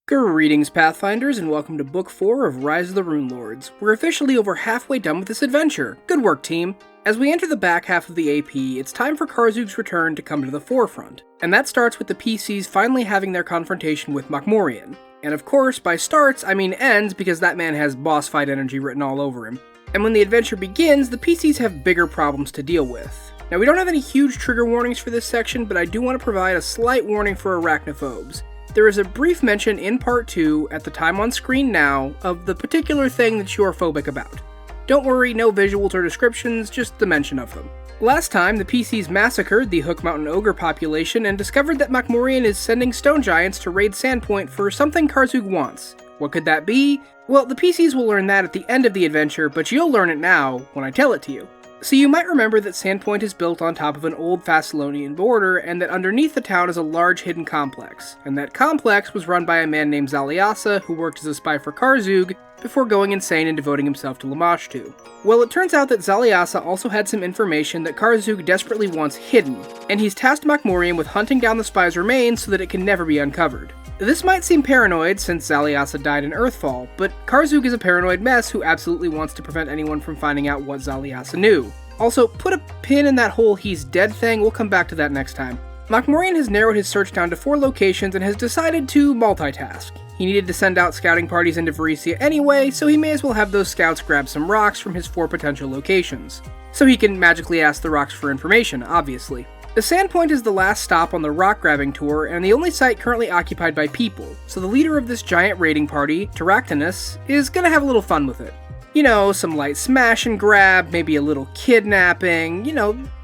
Greetings, Pathfinders, and welcome to Book 4 of Rise of the Runelords. We're officially over halfway done with this adventure. Good work, team! As we enter the back half of the AP, it's time for Karzug's return to come to the forefront, and that starts with the PCs finally having their confrontation with Makmorian. And of course, by starts, I mean ends, because that man has boss fight energy written all over him. And when the adventure begins, the PCs have bigger problems to deal with. Now, we don't have any huge trigger warnings for this section, but I do want to provide a slight warning for arachnophobes. There is a brief mention in Part 2, at the time on screen now, of the particular thing that you are phobic about. Don't worry, no visuals or descriptions, just the mention of them. Last time, the PCs massacred the Hook Mountain Ogre population and discovered that Makmorian is sending stone giants to raid Sandpoint for something Karzug wants. What could that be? Well, the PCs will learn that at the end of the adventure, but you'll learn it now when I tell it to you. So you might remember that Sandpoint is built on top of an old Thessalonian border, and that underneath the town is a large hidden complex. And that complex was run by a man named Zaliasa, who worked as a spy for Karzug, before going insane and devoting himself to Lamashtu. Well, it turns out that Zaliasa also had some information that Karzug desperately wants hidden, and he's tasked Makmorian with hunting down the spy's remains so that it can never be uncovered. This might seem paranoid since Zaliasa died in Earthfall, but Karzug is a paranoid mess who absolutely wants to prevent anyone from finding out what Zaliasa knew. Also, put a pin in that whole he's dead thing, we'll come back to that next time. Makmorian has narrowed his search down to 4 locations and has decided to multitask. He needed to send out scouting parties into Varesia anyway, so he may as well have those scouts grab some rocks from his 4 potential locations. So he can magically ask the rocks for information, obviously. The Sandpoint is the last stop on the rock grabbing tour, and the only site currently occupied by people, so the leader of this giant raiding party, Taractinus, is gonna have a little fun with it. You know, some light smash and grab, maybe a little kidnapping,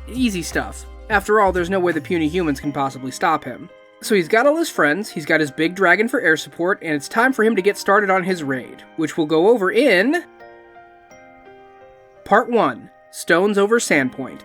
easy stuff. After all, there's no way the puny humans can possibly stop him. So he's got all his friends, he's got his big dragon for air support, and it's time for him to get started on his raid, which we'll go over in Part 1, Stones over Sandpoint.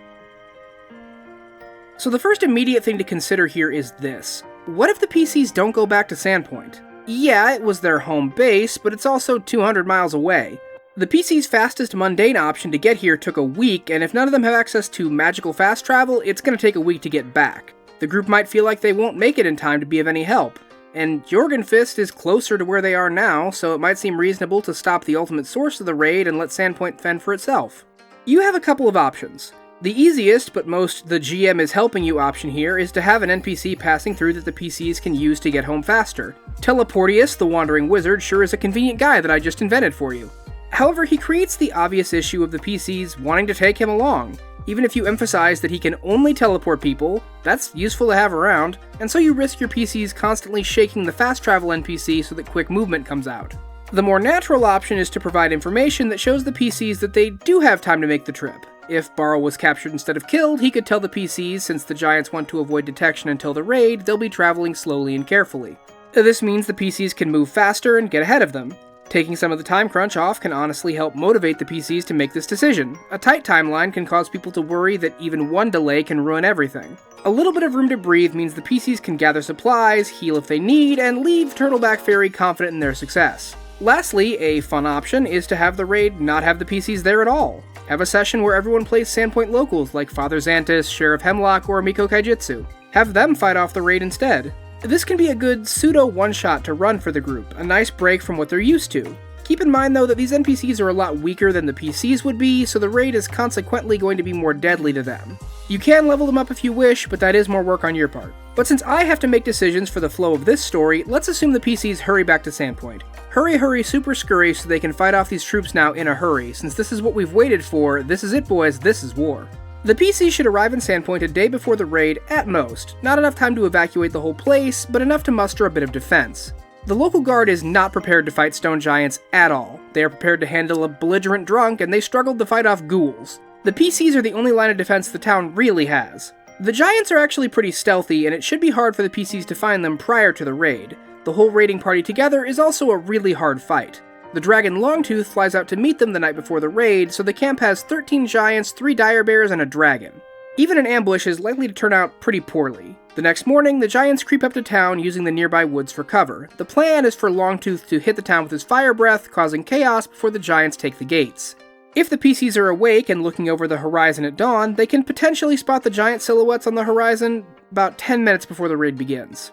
So the first immediate thing to consider here is this. What if the PCs don't go back to Sandpoint? Yeah, it was their home base, but it's also 200 miles away. The PC's fastest mundane option to get here took a week, and if none of them have access to magical fast travel, it's going to take a week to get back. The group might feel like they won't make it in time to be of any help. And Jorgenfist is closer to where they are now, so it might seem reasonable to stop the ultimate source of the raid and let Sandpoint fend for itself. You have a couple of options. The easiest, but most the GM is helping you option here, is to have an NPC passing through that the PCs can use to get home faster. Teleportius, the Wandering Wizard, sure is a convenient guy that I just invented for you. However, he creates the obvious issue of the PCs wanting to take him along. Even if you emphasize that he can only teleport people, that's useful to have around, and so you risk your PCs constantly shaking the fast travel NPC so that quick movement comes out. The more natural option is to provide information that shows the PCs that they do have time to make the trip. If Barrow was captured instead of killed, he could tell the PCs, since the Giants want to avoid detection until the raid, they'll be traveling slowly and carefully. This means the PCs can move faster and get ahead of them. Taking some of the time crunch off can honestly help motivate the PCs to make this decision. A tight timeline can cause people to worry that even one delay can ruin everything. A little bit of room to breathe means the PCs can gather supplies, heal if they need, and leave Turtleback Ferry confident in their success. Lastly, a fun option is to have the raid not have the PCs there at all. Have a session where everyone plays Sandpoint locals like Father Xantus, Sheriff Hemlock, or Miko Kaijitsu. Have them fight off the raid instead. This can be a good pseudo one-shot to run for the group, a nice break from what they're used to. Keep in mind though that these NPCs are a lot weaker than the PCs would be, so the raid is consequently going to be more deadly to them. You can level them up if you wish, but that is more work on your part. But since I have to make decisions for the flow of this story, let's assume the PCs hurry back to Sandpoint. Hurry, hurry, super scurry so they can fight off these troops now in a hurry. Since this is what we've waited for, this is it boys, this is war. The PCs should arrive in Sandpoint a day before the raid at most. Not enough time to evacuate the whole place, but enough to muster a bit of defense. The local guard is not prepared to fight stone giants at all. They are prepared to handle a belligerent drunk, and they struggled to fight off ghouls. The PCs are the only line of defense the town really has. The giants are actually pretty stealthy, and it should be hard for the PCs to find them prior to the raid. The whole raiding party together is also a really hard fight. The dragon Longtooth flies out to meet them the night before the raid, so the camp has 13 giants, 3 dire bears, and a dragon. Even an ambush is likely to turn out pretty poorly. The next morning, the giants creep up to town using the nearby woods for cover. The plan is for Longtooth to hit the town with his fire breath, causing chaos before the giants take the gates. If the PCs are awake and looking over the horizon at dawn, they can potentially spot the giant silhouettes on the horizon about 10 minutes before the raid begins.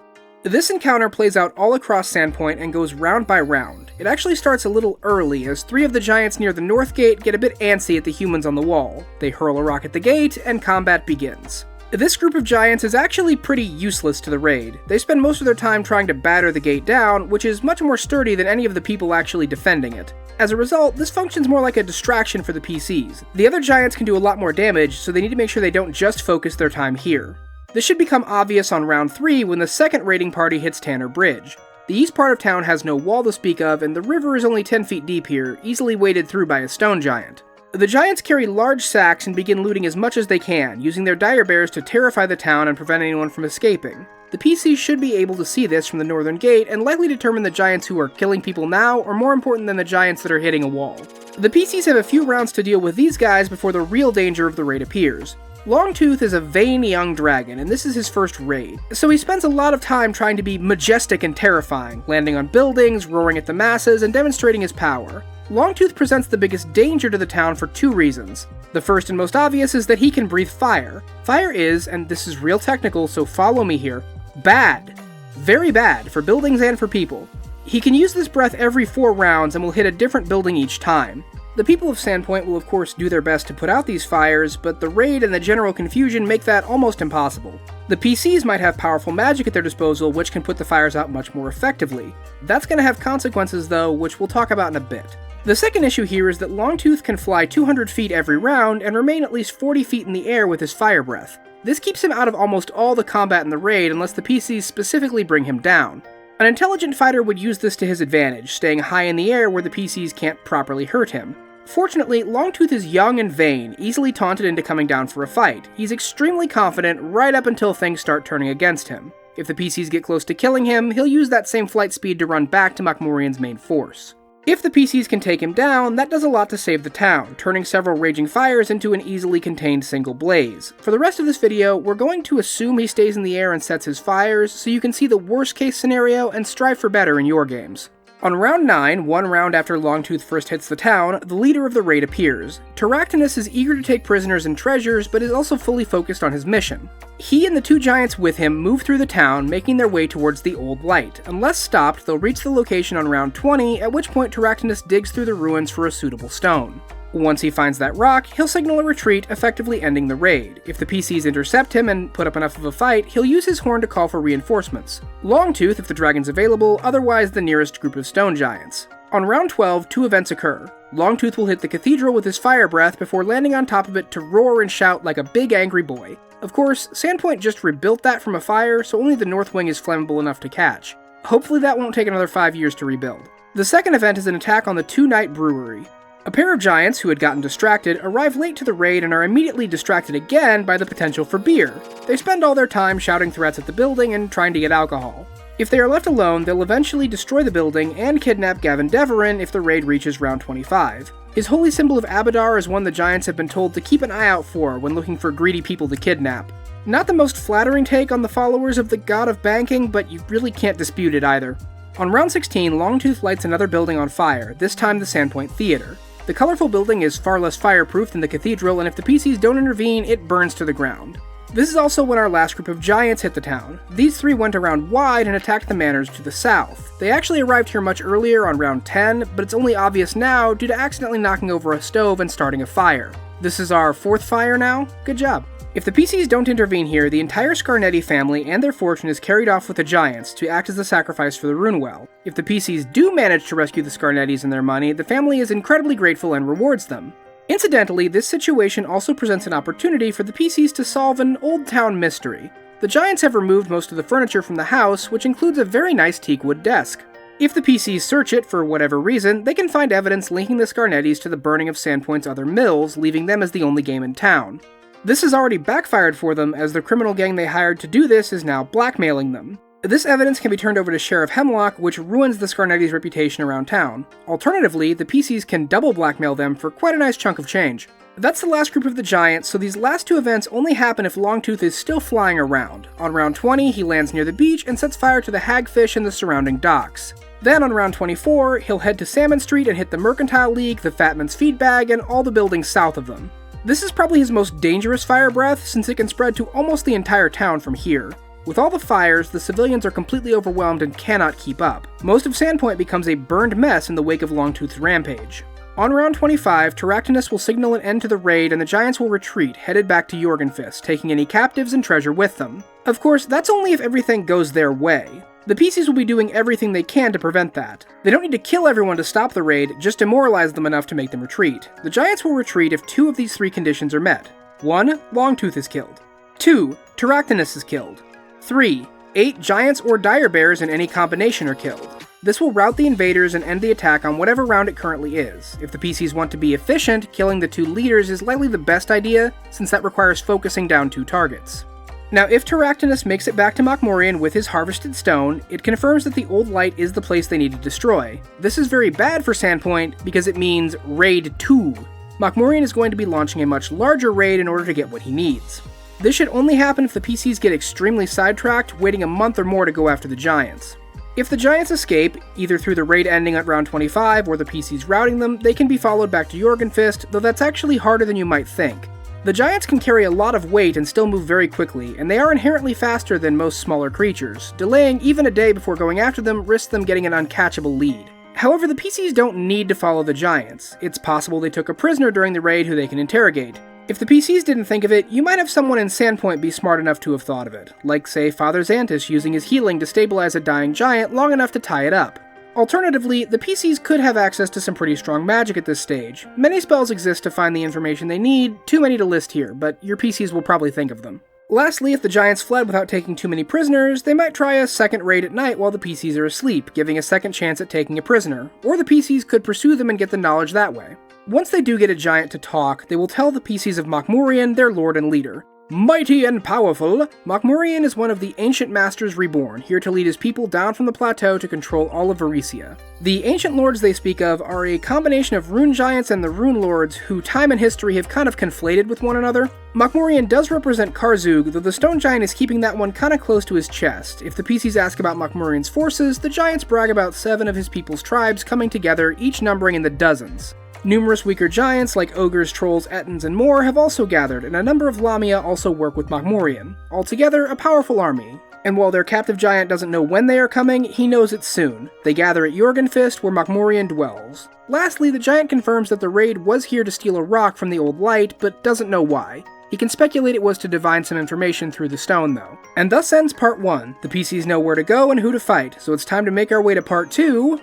This encounter plays out all across Sandpoint and goes round by round. It actually starts a little early, as 3 of the giants near the north gate get a bit antsy at the humans on the wall. They hurl a rock at the gate, and combat begins. This group of giants is actually pretty useless to the raid. They spend most of their time trying to batter the gate down, which is much more sturdy than any of the people actually defending it. As a result, this functions more like a distraction for the PCs. The other giants can do a lot more damage, so they need to make sure they don't just focus their time here. This should become obvious on round 3 when the second raiding party hits Tanner Bridge. The east part of town has no wall to speak of, and the river is only 10 feet deep here, easily waded through by a stone giant. The giants carry large sacks and begin looting as much as they can, using their dire bears to terrify the town and prevent anyone from escaping. The PCs should be able to see this from the northern gate and likely determine the giants who are killing people now are more important than the giants that are hitting a wall. The PCs have a few rounds to deal with these guys before the real danger of the raid appears. Longtooth is a vain young dragon, and this is his first raid, so he spends a lot of time trying to be majestic and terrifying, landing on buildings, roaring at the masses, and demonstrating his power. Longtooth presents the biggest danger to the town for 2 reasons. The first and most obvious is that he can breathe fire. Fire is, and this is real technical, so follow me here, bad. Very bad, for buildings and for people. He can use this breath every 4 rounds and will hit a different building each time. The people of Sandpoint will of course do their best to put out these fires, but the raid and the general confusion make that almost impossible. The PCs might have powerful magic at their disposal which can put the fires out much more effectively. That's going to have consequences though, which we'll talk about in a bit. The second issue here is that Longtooth can fly 200 feet every round and remain at least 40 feet in the air with his fire breath. This keeps him out of almost all the combat in the raid unless the PCs specifically bring him down. An intelligent fighter would use this to his advantage, staying high in the air where the PCs can't properly hurt him. Fortunately, Longtooth is young and vain, easily taunted into coming down for a fight. He's extremely confident right up until things start turning against him. If the PCs get close to killing him, he'll use that same flight speed to run back to Makmurian's main force. If the PCs can take him down, that does a lot to save the town, turning several raging fires into an easily contained single blaze. For the rest of this video, we're going to assume he stays in the air and sets his fires, so you can see the worst case scenario and strive for better in your games. On round 9, 1 round after Longtooth first hits the town, the leader of the raid appears. Taractinus is eager to take prisoners and treasures, but is also fully focused on his mission. He and the 2 giants with him move through the town, making their way towards the Old Light. Unless stopped, they'll reach the location on round 20, at which point Taractinus digs through the ruins for a suitable stone. Once he finds that rock, he'll signal a retreat, effectively ending the raid. If the PCs intercept him and put up enough of a fight, he'll use his horn to call for reinforcements. Longtooth if the dragon's available, otherwise the nearest group of stone giants. On round 12, 2 events occur. Longtooth will hit the cathedral with his fire breath before landing on top of it to roar and shout like a big angry boy. Of course, Sandpoint just rebuilt that from a fire, so only the north wing is flammable enough to catch. Hopefully that won't take another 5 years to rebuild. The second event is an attack on the 2-night brewery. A pair of giants who had gotten distracted arrive late to the raid and are immediately distracted again by the potential for beer. They spend all their time shouting threats at the building and trying to get alcohol. If they are left alone, they'll eventually destroy the building and kidnap Gavin Deverin if the raid reaches round 25. His holy symbol of Abadar is one the giants have been told to keep an eye out for when looking for greedy people to kidnap. Not the most flattering take on the followers of the god of banking, but you really can't dispute it either. On round 16, Longtooth lights another building on fire, this time the Sandpoint Theater. The colorful building is far less fireproof than the cathedral, and if the PCs don't intervene, it burns to the ground. This is also when our last group of giants hit the town. These 3 went around wide and attacked the manors to the south. They actually arrived here much earlier on round 10, but it's only obvious now due to accidentally knocking over a stove and starting a fire. This is our 4th fire now? Good job. If the PCs don't intervene here, the entire Scarnetti family and their fortune is carried off with the giants to act as the sacrifice for the Runewell. If the PCs do manage to rescue the Scarnettis and their money, the family is incredibly grateful and rewards them. Incidentally, this situation also presents an opportunity for the PCs to solve an old town mystery. The giants have removed most of the furniture from the house, which includes a very nice teakwood desk. If the PCs search it for whatever reason, they can find evidence linking the Scarnettis to the burning of Sandpoint's other mills, leaving them as the only game in town. This has already backfired for them, as the criminal gang they hired to do this is now blackmailing them. This evidence can be turned over to Sheriff Hemlock, which ruins the Scarnettis' reputation around town. Alternatively, the PCs can double blackmail them for quite a nice chunk of change. That's the last group of the giants, so these last 2 events only happen if Longtooth is still flying around. On round 20, he lands near the beach and sets fire to the hagfish and the surrounding docks. Then on round 24, he'll head to Salmon Street and hit the Mercantile League, the Fatman's Feed Bag, and all the buildings south of them. This is probably his most dangerous fire breath, since it can spread to almost the entire town from here. With all the fires, the civilians are completely overwhelmed and cannot keep up. Most of Sandpoint becomes a burned mess in the wake of Longtooth's rampage. On round 25, Taractinus will signal an end to the raid and the Giants will retreat, headed back to Jorgenfist, taking any captives and treasure with them. Of course, that's only if everything goes their way. The PCs will be doing everything they can to prevent that. They don't need to kill everyone to stop the raid, just demoralize them enough to make them retreat. The Giants will retreat if 2 of these 3 conditions are met. 1. Longtooth is killed. 2. Taractinus is killed. 3. 8 Giants or Dire Bears in any combination are killed. This will rout the invaders and end the attack on whatever round it currently is. If the PCs want to be efficient, killing the 2 leaders is likely the best idea, since that requires focusing down 2 targets. Now, if Taractinus makes it back to Mokmurian with his harvested stone, it confirms that the Old Light is the place they need to destroy. This is very bad for Sandpoint, because it means Raid 2. Mokmurian is going to be launching a much larger raid in order to get what he needs. This should only happen if the PCs get extremely sidetracked, waiting a month or more to go after the Giants. If the Giants escape, either through the raid ending at round 25 or the PCs routing them, they can be followed back to Jorgenfist, though that's actually harder than you might think. The Giants can carry a lot of weight and still move very quickly, and they are inherently faster than most smaller creatures. Delaying even a day before going after them risks them getting an uncatchable lead. However, the PCs don't need to follow the Giants. It's possible they took a prisoner during the raid who they can interrogate. If the PCs didn't think of it, you might have someone in Sandpoint be smart enough to have thought of it, like, say, Father Xantus using his healing to stabilize a dying giant long enough to tie it up. Alternatively, the PCs could have access to some pretty strong magic at this stage. Many spells exist to find the information they need, too many to list here, but your PCs will probably think of them. Lastly, if the Giants fled without taking too many prisoners, they might try a second raid at night while the PCs are asleep, giving a second chance at taking a prisoner, or the PCs could pursue them and get the knowledge that way. Once they do get a Giant to talk, they will tell the PCs of Mokmurian, their lord and leader. Mighty and powerful, Mokmurian is one of the Ancient Masters reborn, here to lead his people down from the plateau to control all of Varesia. The Ancient Lords they speak of are a combination of Rune Giants and the Runelords, who time and history have kind of conflated with one another. Mokmurian does represent Karzug, though the Stone Giant is keeping that one kinda close to his chest. If the PCs ask about Mokmurian's forces, the Giants brag about 7 of his people's tribes coming together, each numbering in the dozens. Numerous weaker giants like ogres, trolls, ettins, and more have also gathered, and a number of Lamia also work with Mokmurian. Altogether, a powerful army. And while their captive giant doesn't know when they are coming, he knows it soon. They gather at Jorgenfist, where Mokmurian dwells. Lastly, the giant confirms that the raid was here to steal a rock from the Old Light, but doesn't know why. He can speculate it was to divine some information through the stone, though. And thus ends part 1. The PCs know where to go and who to fight, so it's time to make our way to part 2.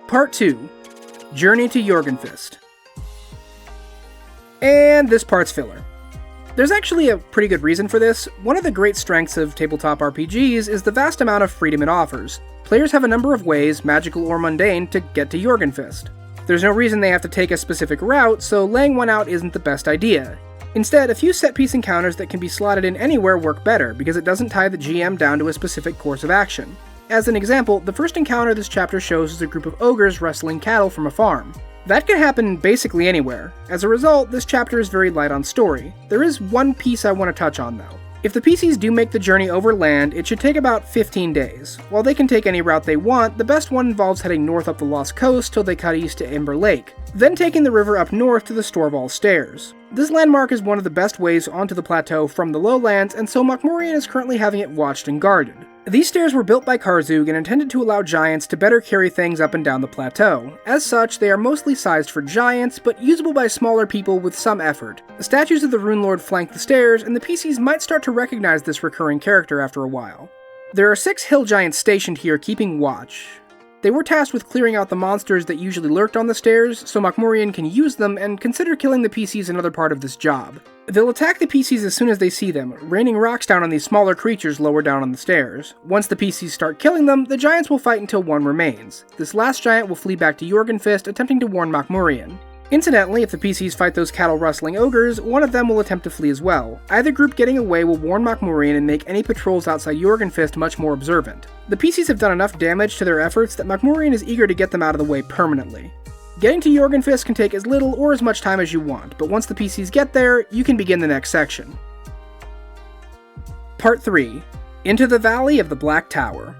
Part 2. Journey to Jorgenfist. And this part's filler. There's actually a pretty good reason for this. One of the great strengths of tabletop RPGs is the vast amount of freedom it offers. Players have a number of ways, magical or mundane, to get to Jorgenfist. There's no reason they have to take a specific route, so laying one out isn't the best idea. Instead, a few set-piece encounters that can be slotted in anywhere work better, because it doesn't tie the GM down to a specific course of action. As an example, the first encounter this chapter shows is a group of ogres wrestling cattle from a farm. That can happen basically anywhere. As a result, this chapter is very light on story. There is one piece I want to touch on though. If the PCs do make the journey over land, it should take about 15 days. While they can take any route they want, the best one involves heading north up the Lost Coast till they cut east to Ember Lake, then taking the river up north to the Storval Stairs. This landmark is one of the best ways onto the plateau from the lowlands, and so Mokmurian is currently having it watched and guarded. These stairs were built by Karzug and intended to allow giants to better carry things up and down the plateau. As such, they are mostly sized for giants, but usable by smaller people with some effort. The statues of the Runelord flank the stairs, and the PCs might start to recognize this recurring character after a while. There are 6 hill giants stationed here keeping watch. They were tasked with clearing out the monsters that usually lurked on the stairs, so Mokmurian can use them and consider killing the PCs another part of this job. They'll attack the PCs as soon as they see them, raining rocks down on these smaller creatures lower down on the stairs. Once the PCs start killing them, the giants will fight until one remains. This last giant will flee back to Jorgenfist, attempting to warn Mokmurian. Incidentally, if the PCs fight those cattle-rustling ogres, one of them will attempt to flee as well. Either group getting away will warn Mokmurian and make any patrols outside Jorgenfist much more observant. The PCs have done enough damage to their efforts that Mokmurian is eager to get them out of the way permanently. Getting to Jorgenfist can take as little or as much time as you want, but once the PCs get there, you can begin the next section. Part 3. Into the Valley of the Black Tower.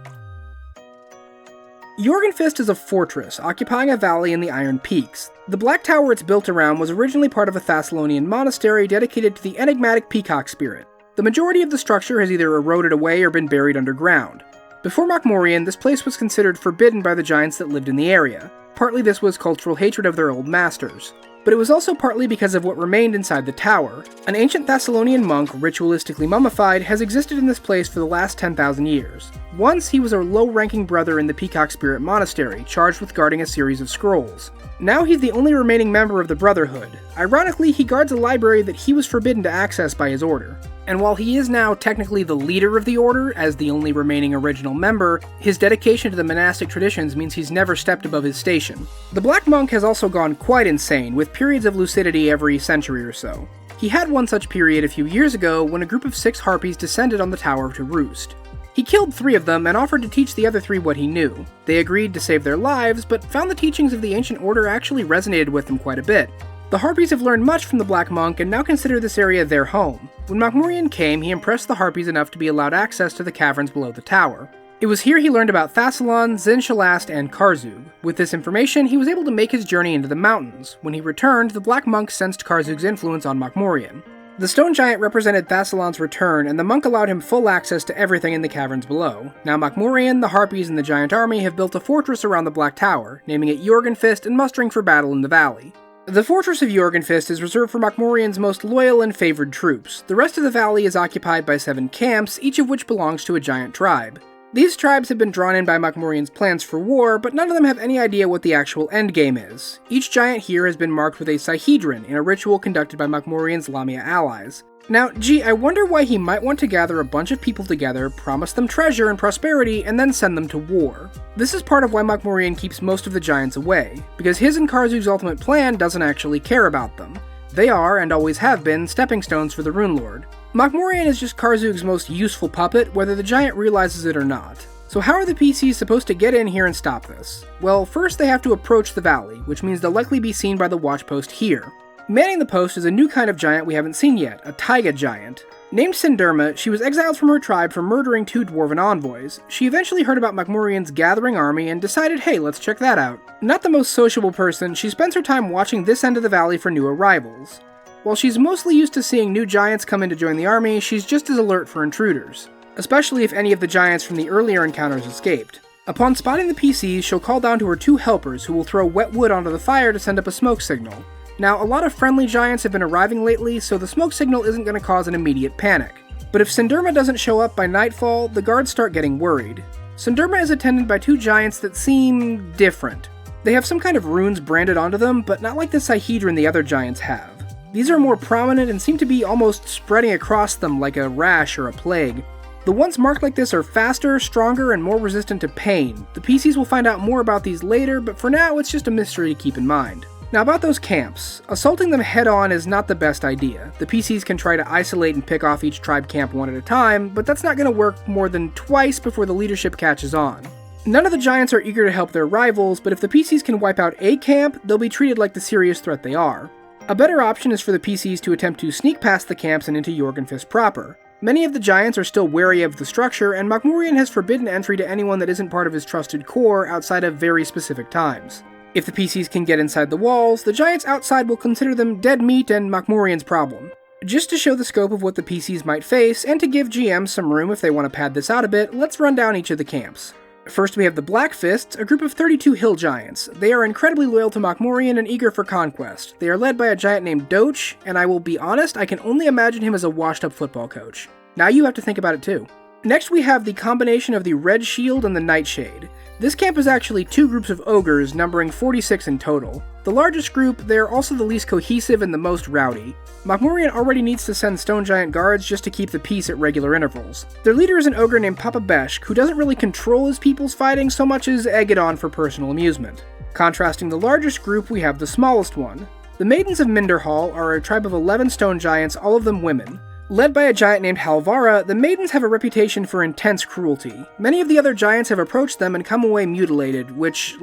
Jorgenfist is a fortress, occupying a valley in the Iron Peaks. The Black Tower it's built around was originally part of a Thessalonian monastery dedicated to the enigmatic peacock spirit. The majority of the structure has either eroded away or been buried underground. Before Makmorian, this place was considered forbidden by the giants that lived in the area. Partly this was cultural hatred of their old masters. But it was also partly because of what remained inside the tower. An ancient Thessalonian monk, ritualistically mummified, has existed in this place for the last 10,000 years. Once, he was a low-ranking brother in the Peacock Spirit Monastery, charged with guarding a series of scrolls. Now he's the only remaining member of the Brotherhood. Ironically, he guards a library that he was forbidden to access by his order. And while he is now technically the leader of the order, as the only remaining original member, his dedication to the monastic traditions means he's never stepped above his station. The Black Monk has also gone quite insane, with periods of lucidity every century or so. He had one such period a few years ago when a group of 6 harpies descended on the tower to roost. He killed 3 of them and offered to teach the other 3 what he knew. They agreed to save their lives, but found the teachings of the ancient order actually resonated with them quite a bit. The Harpies have learned much from the Black Monk and now consider this area their home. When Makmorian came, he impressed the Harpies enough to be allowed access to the caverns below the tower. It was here he learned about Thassalon, Zinshalast, and Karzug. With this information, he was able to make his journey into the mountains. When he returned, the Black Monk sensed Karzug's influence on Makmorian. The stone giant represented Thassalon's return, and the monk allowed him full access to everything in the caverns below. Now Makmorian, the Harpies, and the giant army have built a fortress around the Black Tower, naming it Jorgenfist and mustering for battle in the valley. The fortress of Jorgenfist is reserved for Makmorian's most loyal and favored troops. The rest of the valley is occupied by 7 camps, each of which belongs to a giant tribe. These tribes have been drawn in by Makmorian's plans for war, but none of them have any idea what the actual endgame is. Each giant here has been marked with a Sihedron in a ritual conducted by Makmorian's Lamia allies. Now, I wonder why he might want to gather a bunch of people together, promise them treasure and prosperity, and then send them to war. This is part of why Makmorian keeps most of the giants away, because his and Karzug's ultimate plan doesn't actually care about them. They are, and always have been, stepping stones for the Runelord. Makmorian is just Karzug's most useful puppet, whether the giant realizes it or not. So how are the PCs supposed to get in here and stop this? Well, first they have to approach the valley, which means they'll likely be seen by the watch post here. Manning the post is a new kind of giant we haven't seen yet, a taiga giant. Named Sinderma, she was exiled from her tribe for murdering 2 dwarven envoys. She eventually heard about Makmorian's gathering army and decided, hey, let's check that out. Not the most sociable person, she spends her time watching this end of the valley for new arrivals. While she's mostly used to seeing new giants come in to join the army, she's just as alert for intruders, especially if any of the giants from the earlier encounters escaped. Upon spotting the PCs, she'll call down to her 2 helpers who will throw wet wood onto the fire to send up a smoke signal. Now, a lot of friendly giants have been arriving lately, so the smoke signal isn't going to cause an immediate panic. But if Sinderma doesn't show up by nightfall, the guards start getting worried. Sinderma is attended by 2 giants that seem different. They have some kind of runes branded onto them, but not like the Sihedron the other giants have. These are more prominent and seem to be almost spreading across them like a rash or a plague. The ones marked like this are faster, stronger, and more resistant to pain. The PCs will find out more about these later, but for now it's just a mystery to keep in mind. Now about those camps, assaulting them head-on is not the best idea. The PCs can try to isolate and pick off each tribe camp one at a time, but that's not going to work more than twice before the leadership catches on. None of the giants are eager to help their rivals, but if the PCs can wipe out a camp, they'll be treated like the serious threat they are. A better option is for the PCs to attempt to sneak past the camps and into Jorgenfist proper. Many of the giants are still wary of the structure, and Makmorian has forbidden entry to anyone that isn't part of his trusted core outside of very specific times. If the PCs can get inside the walls, the giants outside will consider them dead meat and Makmorian's problem. Just to show the scope of what the PCs might face, and to give GMs some room if they want to pad this out a bit, let's run down each of the camps. First we have the Black Fists, a group of 32 hill giants. They are incredibly loyal to Makmorian and eager for conquest. They are led by a giant named Doach, and I will be honest, I can only imagine him as a washed-up football coach. Now you have to think about it too. Next we have the combination of the Red Shield and the Nightshade. This camp is actually 2 groups of ogres, numbering 46 in total. The largest group, they're also the least cohesive and the most rowdy. Makmorian already needs to send stone giant guards just to keep the peace at regular intervals. Their leader is an ogre named Papa Beshk, who doesn't really control his people's fighting so much as egg it on for personal amusement. Contrasting the largest group, we have the smallest one. The Maidens of Minderhall are a tribe of 11 stone giants, all of them women. Led by a giant named Halvara, the Maidens have a reputation for intense cruelty. Many of the other giants have approached them and come away mutilated, which,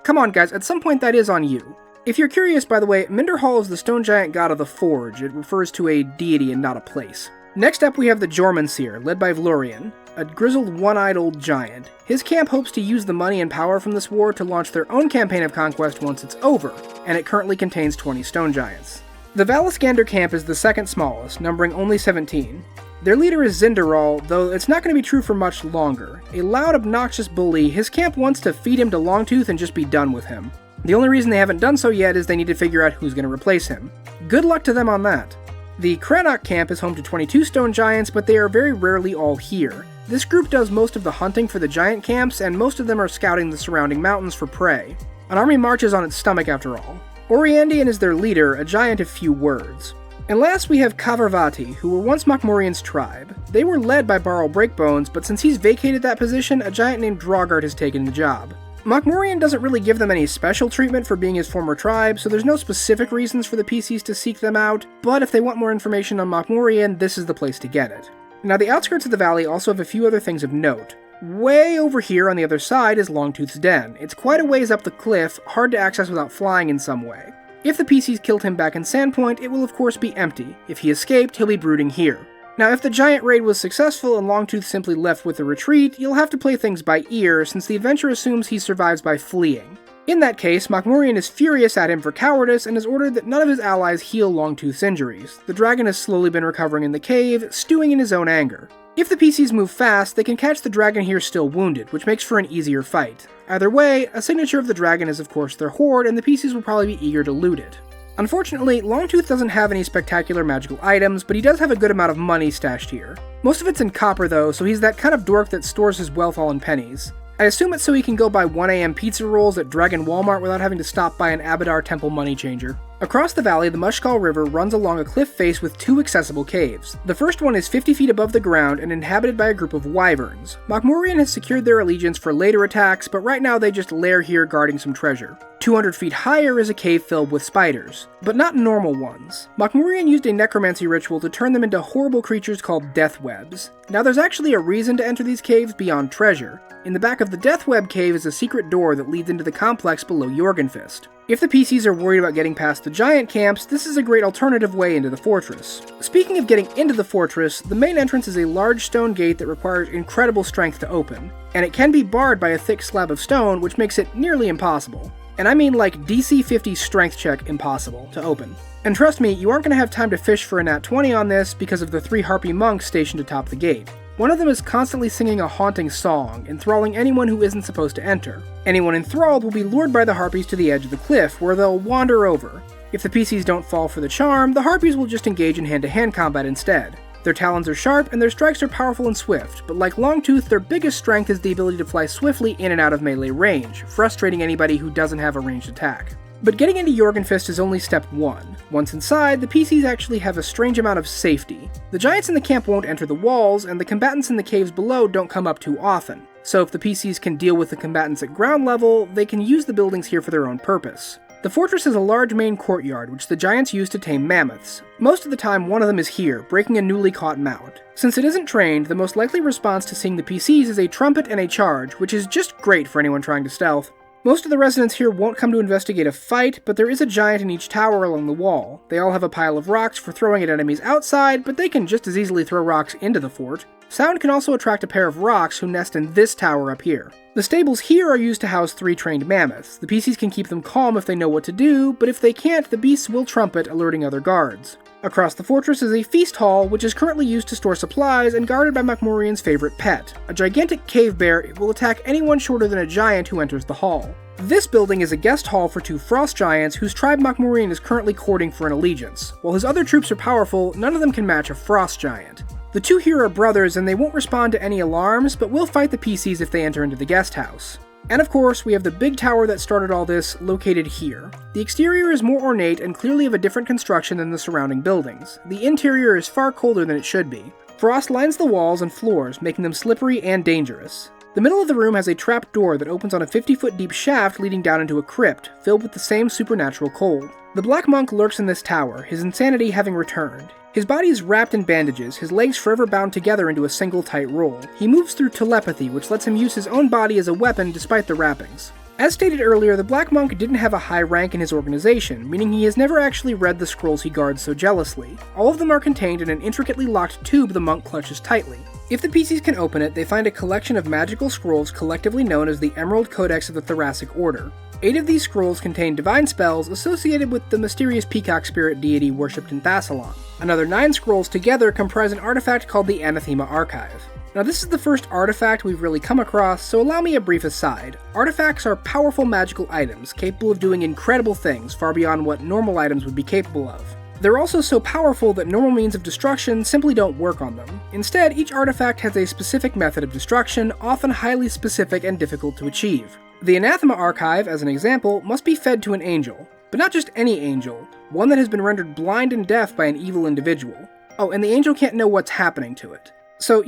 come on guys, at some point that is on you. If you're curious, by the way, Minderhall is the stone giant god of the forge. It refers to a deity and not a place. Next up we have the Jormunseer, led by Vlorian, a grizzled one-eyed old giant. His camp hopes to use the money and power from this war to launch their own campaign of conquest once it's over, and it currently contains 20 stone giants. The Valisgander camp is the second smallest, numbering only 17. Their leader is Zindaral, though it's not going to be true for much longer. A loud, obnoxious bully, his camp wants to feed him to Longtooth and just be done with him. The only reason they haven't done so yet is they need to figure out who's going to replace him. Good luck to them on that. The Cranach camp is home to 22 stone giants, but they are very rarely all here. This group does most of the hunting for the giant camps, and most of them are scouting the surrounding mountains for prey. An army marches on its stomach after all. Oriandian is their leader, a giant of few words. And last we have Kavarvati, who were once Mokmurian's tribe. They were led by Barl Breakbones, but since he's vacated that position, a giant named Draugart has taken the job. Mokmurian doesn't really give them any special treatment for being his former tribe, so there's no specific reasons for the PCs to seek them out, but if they want more information on Mokmurian, this is the place to get it. Now the outskirts of the valley also have a few other things of note. Way over here on the other side is Longtooth's den. It's quite a ways up the cliff, hard to access without flying in some way. If the PCs killed him back in Sandpoint, it will of course be empty. If he escaped, he'll be brooding here. Now if the giant raid was successful and Longtooth simply left with the retreat, you'll have to play things by ear since the adventure assumes he survives by fleeing. In that case, Mokmurian is furious at him for cowardice and has ordered that none of his allies heal Longtooth's injuries. The dragon has slowly been recovering in the cave, stewing in his own anger. If the PCs move fast, they can catch the dragon here still wounded, which makes for an easier fight. Either way, a signature of the dragon is of course their hoard, and the PCs will probably be eager to loot it. Unfortunately, Longtooth doesn't have any spectacular magical items, but he does have a good amount of money stashed here. Most of it's in copper though, so he's that kind of dork that stores his wealth all in pennies. I assume it's so he can go buy 1 AM pizza rolls at Dragon Walmart without having to stop by an Abadar Temple money changer. Across the valley, the Mushkal River runs along a cliff face with 2 accessible caves. The first one is 50 feet above the ground and inhabited by a group of wyverns. Mokmurian has secured their allegiance for later attacks, but right now they just lair here guarding some treasure. 200 feet higher is a cave filled with spiders, but not normal ones. Mokmurian used a necromancy ritual to turn them into horrible creatures called death webs. Now there's actually a reason to enter these caves beyond treasure. In the back of the Death Web cave is a secret door that leads into the complex below Jorgenfist. If the PCs are worried about getting past the giant camps, this is a great alternative way into the fortress. Speaking of getting into the fortress, the main entrance is a large stone gate that requires incredible strength to open, and it can be barred by a thick slab of stone, which makes it nearly impossible. And I mean like DC 50 strength check impossible to open. And trust me, you aren't going to have time to fish for a nat 20 on this because of the 3 harpy monks stationed atop the gate. One of them is constantly singing a haunting song, enthralling anyone who isn't supposed to enter. Anyone enthralled will be lured by the harpies to the edge of the cliff, where they'll wander over. If the PCs don't fall for the charm, the harpies will just engage in hand-to-hand combat instead. Their talons are sharp, and their strikes are powerful and swift, but like Longtooth, their biggest strength is the ability to fly swiftly in and out of melee range, frustrating anybody who doesn't have a ranged attack. But getting into Jorgenfist is only step 1. Once inside, the PCs actually have a strange amount of safety. The giants in the camp won't enter the walls, and the combatants in the caves below don't come up too often. So if the PCs can deal with the combatants at ground level, they can use the buildings here for their own purpose. The fortress has a large main courtyard, which the giants use to tame mammoths. Most of the time, one of them is here, breaking a newly caught mount. Since it isn't trained, the most likely response to seeing the PCs is a trumpet and a charge, which is just great for anyone trying to stealth. Most of the residents here won't come to investigate a fight, but there is a giant in each tower along the wall. They all have a pile of rocks for throwing at enemies outside, but they can just as easily throw rocks into the fort. Sound can also attract a pair of rocks who nest in this tower up here. The stables here are used to house 3 trained mammoths. The PCs can keep them calm if they know what to do, but if they can't, the beasts will trumpet, alerting other guards. Across the fortress is a feast hall, which is currently used to store supplies and guarded by Mokmurian's favorite pet. A gigantic cave bear, it will attack anyone shorter than a giant who enters the hall. This building is a guest hall for 2 frost giants whose tribe Mokmurian is currently courting for an allegiance. While his other troops are powerful, none of them can match a frost giant. The 2 here are brothers and they won't respond to any alarms, but will fight the PCs if they enter into the guest house. And of course, we have the big tower that started all this, located here. The exterior is more ornate and clearly of a different construction than the surrounding buildings. The interior is far colder than it should be. Frost lines the walls and floors, making them slippery and dangerous. The middle of the room has a trap door that opens on a 50-foot deep shaft leading down into a crypt, filled with the same supernatural cold. The Black Monk lurks in this tower, his insanity having returned. His body is wrapped in bandages, his legs forever bound together into a single tight roll. He moves through telepathy, which lets him use his own body as a weapon despite the wrappings. As stated earlier, the Black Monk didn't have a high rank in his organization, meaning he has never actually read the scrolls he guards so jealously. All of them are contained in an intricately locked tube the monk clutches tightly. If the PCs can open it, they find a collection of magical scrolls collectively known as the Emerald Codex of the Thoracic Order. 8 of these scrolls contain divine spells associated with the mysterious peacock spirit deity worshipped in Absalom. Another 9 scrolls together comprise an artifact called the Anathema Archive. Now this is the first artifact we've really come across, so allow me a brief aside. Artifacts are powerful magical items, capable of doing incredible things far beyond what normal items would be capable of. They're also so powerful that normal means of destruction simply don't work on them. Instead, each artifact has a specific method of destruction, often highly specific and difficult to achieve. The Anathema Archive, as an example, must be fed to an angel. But not just any angel, one that has been rendered blind and deaf by an evil individual. Oh, and the angel can't know what's happening to it. So,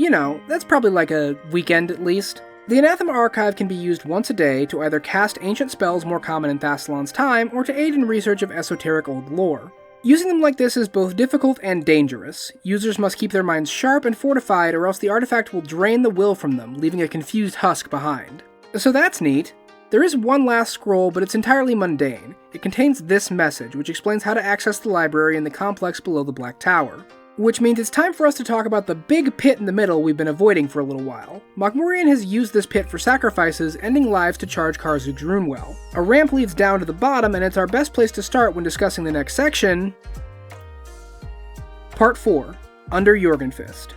that's probably like a weekend at least. The Anathema Archive can be used once a day to either cast ancient spells more common in Thassalon's time, or to aid in research of esoteric old lore. Using them like this is both difficult and dangerous. Users must keep their minds sharp and fortified, or else the artifact will drain the will from them, leaving a confused husk behind. So that's neat. There is one last scroll, but it's entirely mundane. It contains this message, which explains how to access the library in the complex below the Black Tower. Which means it's time for us to talk about the big pit in the middle we've been avoiding for a little while. Mokmurian has used this pit for sacrifices, ending lives to charge Karzug's Runewell. A ramp leads down to the bottom, and it's our best place to start when discussing the next section. Part 4. Under Jorgenfist.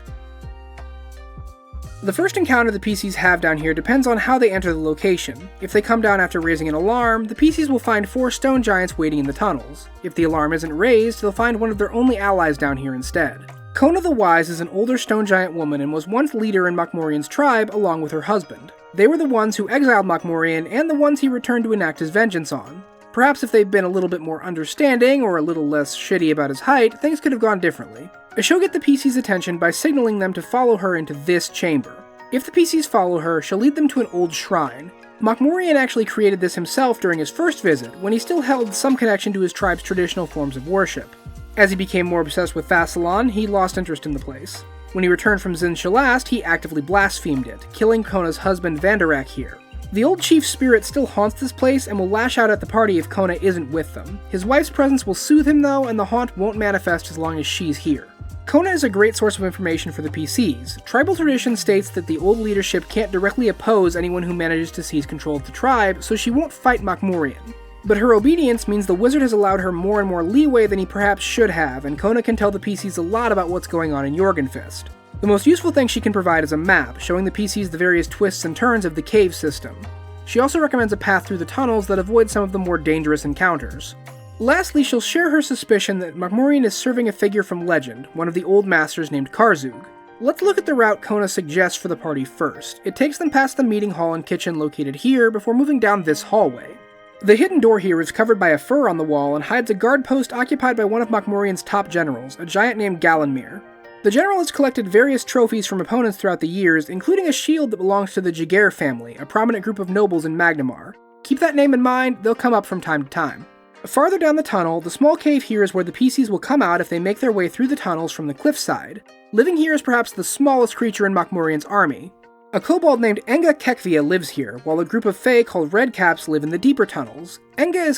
The first encounter the PCs have down here depends on how they enter the location. If they come down after raising an alarm, the PCs will find 4 stone giants waiting in the tunnels. If the alarm isn't raised, they'll find one of their only allies down here instead. Kona the Wise is an older stone giant woman and was once leader in Mokmurian's tribe along with her husband. They were the ones who exiled Mokmurian and the ones he returned to enact his vengeance on. Perhaps if they'd been a little bit more understanding or a little less shitty about his height, things could have gone differently. She'll get the PC's attention by signaling them to follow her into this chamber. If the PCs follow her, she'll lead them to an old shrine. Mokmurian actually created this himself during his first visit, when he still held some connection to his tribe's traditional forms of worship. As he became more obsessed with Thassalon, he lost interest in the place. When he returned from Zin Shalast, he actively blasphemed it, killing Kona's husband Vandarak here. The old chief's spirit still haunts this place and will lash out at the party if Kona isn't with them. His wife's presence will soothe him though, and the haunt won't manifest as long as she's here. Kona is a great source of information for the PCs. Tribal tradition states that the old leadership can't directly oppose anyone who manages to seize control of the tribe, so she won't fight Mokmurian. But her obedience means the wizard has allowed her more and more leeway than he perhaps should have, and Kona can tell the PCs a lot about what's going on in Jorgenfist. The most useful thing she can provide is a map, showing the PCs the various twists and turns of the cave system. She also recommends a path through the tunnels that avoids some of the more dangerous encounters. Lastly, she'll share her suspicion that Mokmurian is serving a figure from legend, one of the old masters named Karzug. Let's look at the route Kona suggests for the party first. It takes them past the meeting hall and kitchen located here before moving down this hallway. The hidden door here is covered by a fur on the wall and hides a guard post occupied by one of Mokmurian's top generals, a giant named Galenmir. The general has collected various trophies from opponents throughout the years, including a shield that belongs to the Jaeger family, a prominent group of nobles in Magnamar. Keep that name in mind, they'll come up from time to time. Farther down the tunnel, the small cave here is where the PCs will come out if they make their way through the tunnels from the cliffside. Living here is perhaps the smallest creature in Mokmurian's army. A kobold named Enga Kekvia lives here, while a group of Fae called Redcaps live in the deeper tunnels. Enga is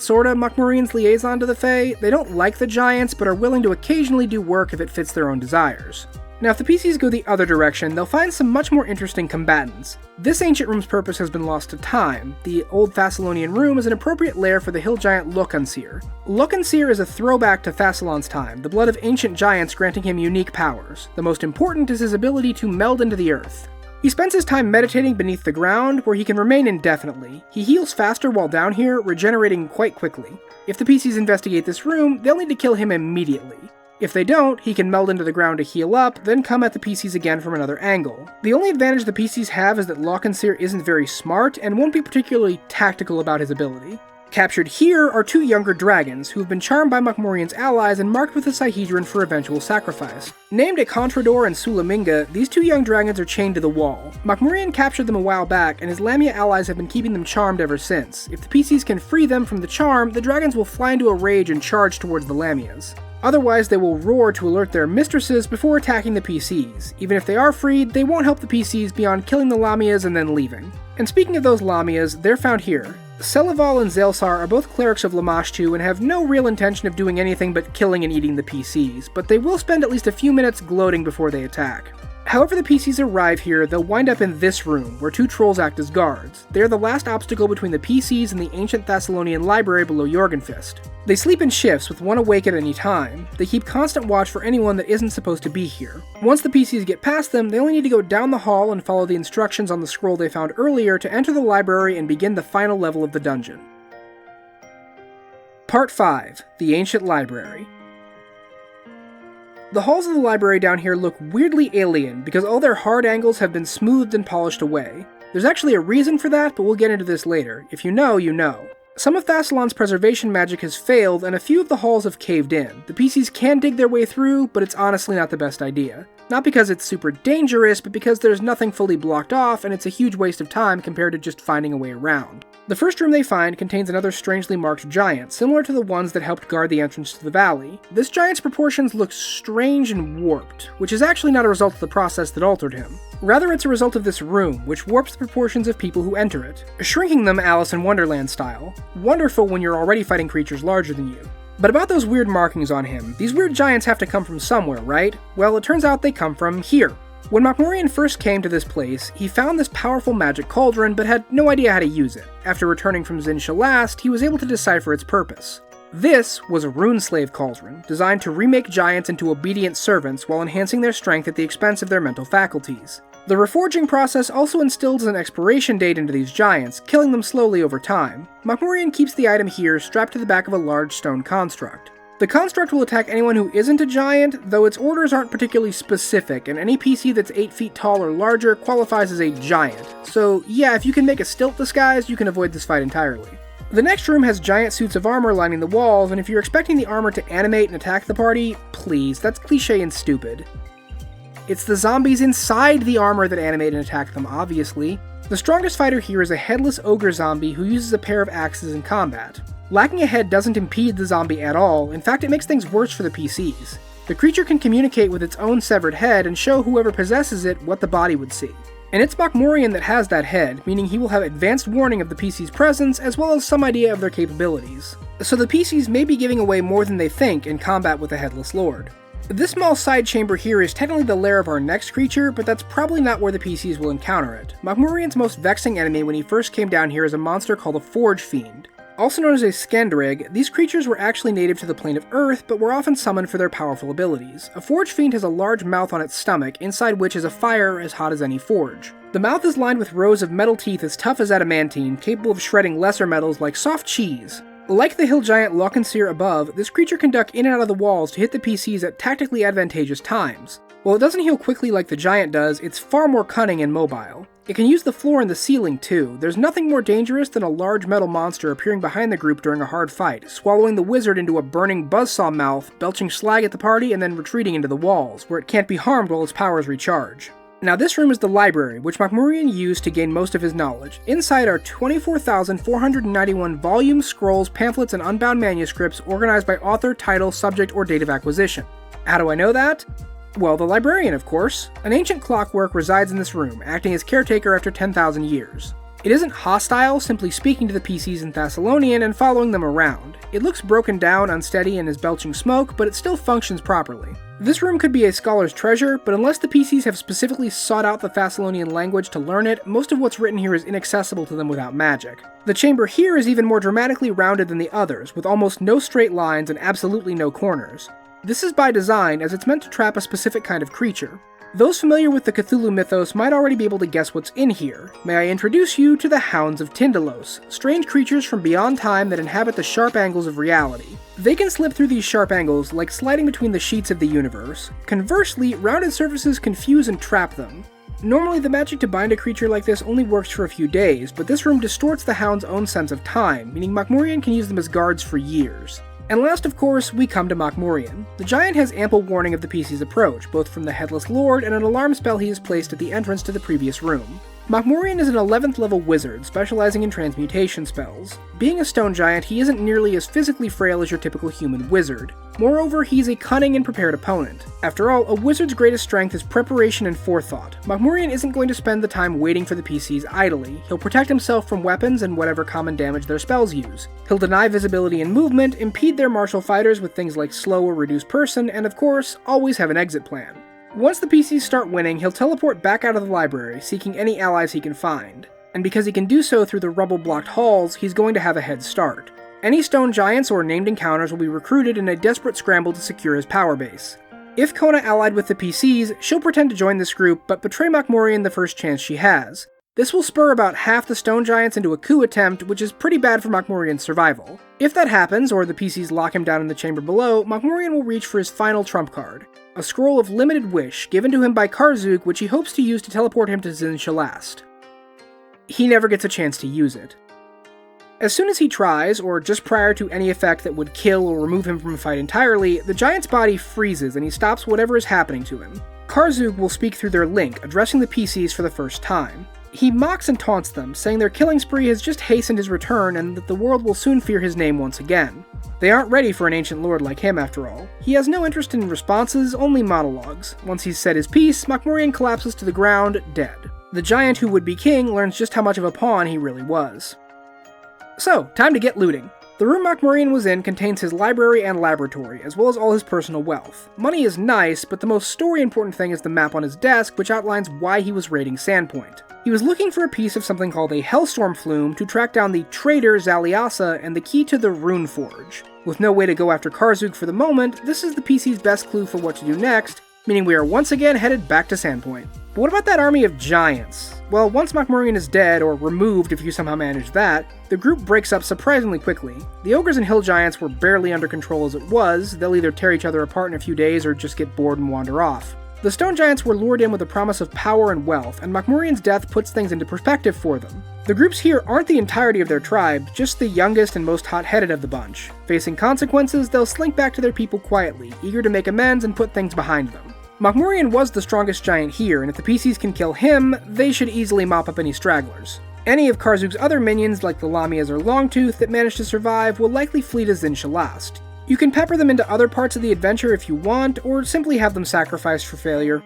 sorta Mokmurian's liaison to the Fae. They don't like the giants, but are willing to occasionally do work if it fits their own desires. Now, if the PCs go the other direction, they'll find some much more interesting combatants. This ancient room's purpose has been lost to time. The old Thassalonian room is an appropriate lair for the hill giant Lokansir. Lokansir is a throwback to Thassalon's time, the blood of ancient giants granting him unique powers. The most important is his ability to meld into the earth. He spends his time meditating beneath the ground, where he can remain indefinitely. He heals faster while down here, regenerating quite quickly. If the PCs investigate this room, they'll need to kill him immediately. If they don't, he can meld into the ground to heal up, then come at the PCs again from another angle. The only advantage the PCs have is that Lokansir isn't very smart, and won't be particularly tactical about his ability. Captured here are 2 younger dragons, who have been charmed by Mokmurian's allies and marked with a Sihedron for eventual sacrifice. Named a Contrador and Sulaminga, these 2 young dragons are chained to the wall. Mokmurian captured them a while back, and his Lamia allies have been keeping them charmed ever since. If the PCs can free them from the charm, the dragons will fly into a rage and charge towards the Lamias. Otherwise, they will roar to alert their mistresses before attacking the PCs. Even if they are freed, they won't help the PCs beyond killing the Lamias and then leaving. And speaking of those Lamias, they're found here. Selival and Zaelsar are both clerics of Lamashtu and have no real intention of doing anything but killing and eating the PCs, but they will spend at least a few minutes gloating before they attack. However the PCs arrive here, they'll wind up in this room, where two trolls act as guards. They are the last obstacle between the PCs and the ancient Thessalonian library below Jorgenfist. They sleep in shifts, with one awake at any time. They keep constant watch for anyone that isn't supposed to be here. Once the PCs get past them, they only need to go down the hall and follow the instructions on the scroll they found earlier to enter the library and begin the final level of the dungeon. Part 5. The Ancient Library. The halls of the library down here look weirdly alien because all their hard angles have been smoothed and polished away. There's actually a reason for that, but we'll get into this later. If you know, you know. Some of Thassalon's preservation magic has failed, and a few of the halls have caved in. The PCs can dig their way through, but it's honestly not the best idea. Not because it's super dangerous, but because there's nothing fully blocked off, and it's a huge waste of time compared to just finding a way around. The first room they find contains another strangely marked giant, similar to the ones that helped guard the entrance to the valley. This giant's proportions look strange and warped, which is actually not a result of the process that altered him. Rather, it's a result of this room, which warps the proportions of people who enter it, shrinking them Alice in Wonderland style. Wonderful when you're already fighting creatures larger than you. But about those weird markings on him, these weird giants have to come from somewhere, right? Well, it turns out they come from here. When Makmurian first came to this place, he found this powerful magic cauldron but had no idea how to use it. After returning from Zinsha last, he was able to decipher its purpose. This was a Runeslave cauldron, designed to remake giants into obedient servants while enhancing their strength at the expense of their mental faculties. The reforging process also instills an expiration date into these giants, killing them slowly over time. Makmurian keeps the item here strapped to the back of a large stone construct. The construct will attack anyone who isn't a giant, though its orders aren't particularly specific, and any PC that's 8 feet tall or larger qualifies as a giant. So yeah, if you can make a stilt disguise, you can avoid this fight entirely. The next room has giant suits of armor lining the walls, and if you're expecting the armor to animate and attack the party, please, that's cliche and stupid. It's the zombies inside the armor that animate and attack them, obviously. The strongest fighter here is a headless ogre zombie who uses a pair of axes in combat. Lacking a head doesn't impede the zombie at all, in fact it makes things worse for the PCs. The creature can communicate with its own severed head and show whoever possesses it what the body would see. And it's Makmurian that has that head, meaning he will have advanced warning of the PC's presence as well as some idea of their capabilities. So the PCs may be giving away more than they think in combat with the Headless Lord. This small side chamber here is technically the lair of our next creature, but that's probably not where the PCs will encounter it. Makmurian's most vexing enemy when he first came down here is a monster called a Forge Fiend. Also known as a Skendrig, these creatures were actually native to the plane of Earth, but were often summoned for their powerful abilities. A Forge Fiend has a large mouth on its stomach, inside which is a fire as hot as any forge. The mouth is lined with rows of metal teeth as tough as adamantine, capable of shredding lesser metals like soft cheese. Like the hill giant Lokenseer above, this creature can duck in and out of the walls to hit the PCs at tactically advantageous times. While it doesn't heal quickly like the giant does, it's far more cunning and mobile. It can use the floor and the ceiling too. There's nothing more dangerous than a large metal monster appearing behind the group during a hard fight, swallowing the wizard into a burning buzzsaw mouth, belching slag at the party, and then retreating into the walls, where it can't be harmed while its powers recharge. Now this room is the library, which Makmurian used to gain most of his knowledge. Inside are 24,491 volumes, scrolls, pamphlets, and unbound manuscripts organized by author, title, subject, or date of acquisition. How do I know that? Well, the librarian, of course. An ancient clockwork resides in this room, acting as caretaker after 10,000 years. It isn't hostile, simply speaking to the PCs in Thessalonian and following them around. It looks broken down, unsteady, and is belching smoke, but it still functions properly. This room could be a scholar's treasure, but unless the PCs have specifically sought out the Thessalonian language to learn it, most of what's written here is inaccessible to them without magic. The chamber here is even more dramatically rounded than the others, with almost no straight lines and absolutely no corners. This is by design, as it's meant to trap a specific kind of creature. Those familiar with the Cthulhu mythos might already be able to guess what's in here. May I introduce you to the Hounds of Tyndalos, strange creatures from beyond time that inhabit the sharp angles of reality. They can slip through these sharp angles like sliding between the sheets of the universe. Conversely, rounded surfaces confuse and trap them. Normally, the magic to bind a creature like this only works for a few days, but this room distorts the Hound's own sense of time, meaning Makmurian can use them as guards for years. And last, of course, we come to Makmurian. The giant has ample warning of the PC's approach, both from the Headless Lord and an alarm spell he has placed at the entrance to the previous room. Makmurian is an 11th level wizard, specializing in transmutation spells. Being a stone giant, he isn't nearly as physically frail as your typical human wizard. Moreover, he's a cunning and prepared opponent. After all, a wizard's greatest strength is preparation and forethought. Makmurian isn't going to spend the time waiting for the PCs idly. He'll protect himself from weapons and whatever common damage their spells use. He'll deny visibility and movement, impede their martial fighters with things like slow or reduced person, and of course, always have an exit plan. Once the PCs start winning, he'll teleport back out of the library, seeking any allies he can find. And because he can do so through the rubble-blocked halls, he's going to have a head start. Any stone giants or named encounters will be recruited in a desperate scramble to secure his power base. If Kona allied with the PCs, she'll pretend to join this group, but betray Makmurian the first chance she has. This will spur about half the stone giants into a coup attempt, which is pretty bad for Makmurian's survival. If that happens, or the PCs lock him down in the chamber below, Makmurian will reach for his final trump card, a scroll of limited wish given to him by Karzug, which he hopes to use to teleport him to Zin Shalast. He never gets a chance to use it. As soon as he tries, or just prior to any effect that would kill or remove him from a fight entirely, the giant's body freezes and he stops whatever is happening to him. Karzug will speak through their link, addressing the PCs for the first time. He mocks and taunts them, saying their killing spree has just hastened his return and that the world will soon fear his name once again. They aren't ready for an ancient lord like him after all. He has no interest in responses, only monologues. Once he's said his piece, Makmurian collapses to the ground, dead. The giant who would be king learns just how much of a pawn he really was. So, time to get looting. The room Makmurian was in contains his library and laboratory, as well as all his personal wealth. Money is nice, but the most story-important thing is the map on his desk, which outlines why he was raiding Sandpoint. He was looking for a piece of something called a Hellstorm Flume to track down the traitor Zaliasa and the key to the Rune Forge. With no way to go after Karzug for the moment, this is the PC's best clue for what to do next, meaning we are once again headed back to Sandpoint. But what about that army of giants? Well, once Makmurian is dead, or removed if you somehow manage that, the group breaks up surprisingly quickly. The ogres and hill giants were barely under control as it was. They'll either tear each other apart in a few days or just get bored and wander off. The stone giants were lured in with a promise of power and wealth, and Makmurian's death puts things into perspective for them. The groups here aren't the entirety of their tribe, just the youngest and most hot-headed of the bunch. Facing consequences, they'll slink back to their people quietly, eager to make amends and put things behind them. Makmurian was the strongest giant here, and if the PCs can kill him, they should easily mop up any stragglers. Any of Karzug's other minions, like the Lamias or Longtooth, that manage to survive will likely flee to Zin Shalast. You can pepper them into other parts of the adventure if you want, or simply have them sacrificed for failure.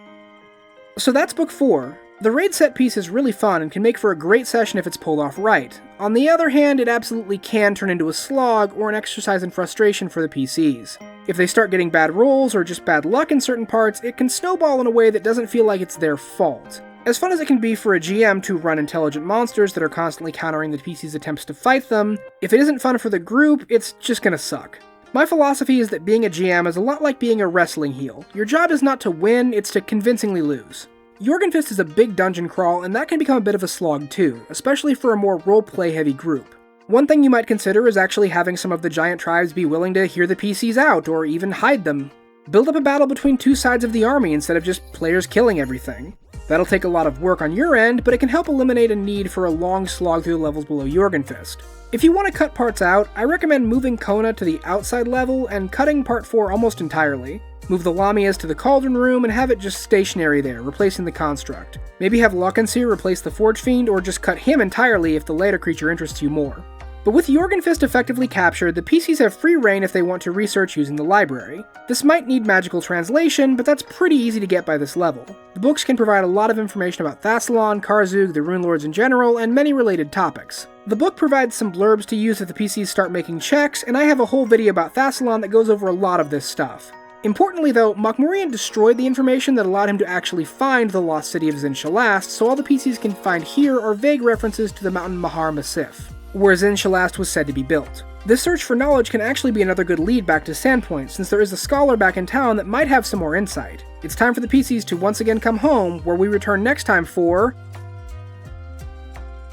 So that's Book 4. The raid set piece is really fun and can make for a great session if it's pulled off right. On the other hand, it absolutely can turn into a slog or an exercise in frustration for the PCs. If they start getting bad rolls or just bad luck in certain parts, it can snowball in a way that doesn't feel like it's their fault. As fun as it can be for a GM to run intelligent monsters that are constantly countering the PC's attempts to fight them, if it isn't fun for the group, it's just gonna suck. My philosophy is that being a GM is a lot like being a wrestling heel. Your job is not to win, it's to convincingly lose. Jorgenfist is a big dungeon crawl, and that can become a bit of a slog too, especially for a more roleplay heavy group. One thing you might consider is actually having some of the giant tribes be willing to hear the PCs out, or even hide them. Build up a battle between two sides of the army instead of just players killing everything. That'll take a lot of work on your end, but it can help eliminate a need for a long slog through the levels below Jorgenfist. If you want to cut parts out, I recommend moving Kona to the outside level and cutting Part 4 almost entirely. Move the Lamias to the Cauldron Room and have it just stationary there, replacing the construct. Maybe have Luckenseer replace the Forge Fiend, or just cut him entirely if the later creature interests you more. But with Jorgenfist effectively captured, the PCs have free reign if they want to research using the library. This might need magical translation, but that's pretty easy to get by this level. The books can provide a lot of information about Absalom, Karzug, the Runelords in general, and many related topics. The book provides some blurbs to use if the PCs start making checks, and I have a whole video about Absalom that goes over a lot of this stuff. Importantly though, Makmurian destroyed the information that allowed him to actually find the lost city of Zin Shalast, so all the PCs can find here are vague references to the mountain Mahar Masif, where Zin Shalast was said to be built. This search for knowledge can actually be another good lead back to Sandpoint, since there is a scholar back in town that might have some more insight. It's time for the PCs to once again come home, where we return next time for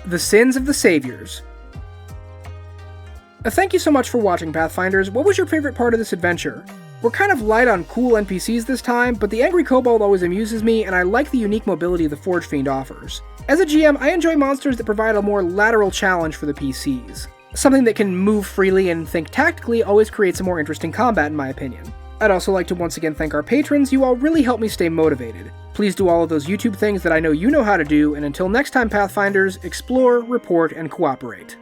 The Sins of the Saviors. Thank you so much for watching, Pathfinders. What was your favorite part of this adventure? We're kind of light on cool NPCs this time, but the Angry Kobold always amuses me, and I like the unique mobility the Forge Fiend offers. As a GM, I enjoy monsters that provide a more lateral challenge for the PCs. Something that can move freely and think tactically always creates a more interesting combat in my opinion. I'd also like to once again thank our patrons. You all really help me stay motivated. Please do all of those YouTube things that I know you know how to do, and until next time, Pathfinders, explore, report, and cooperate.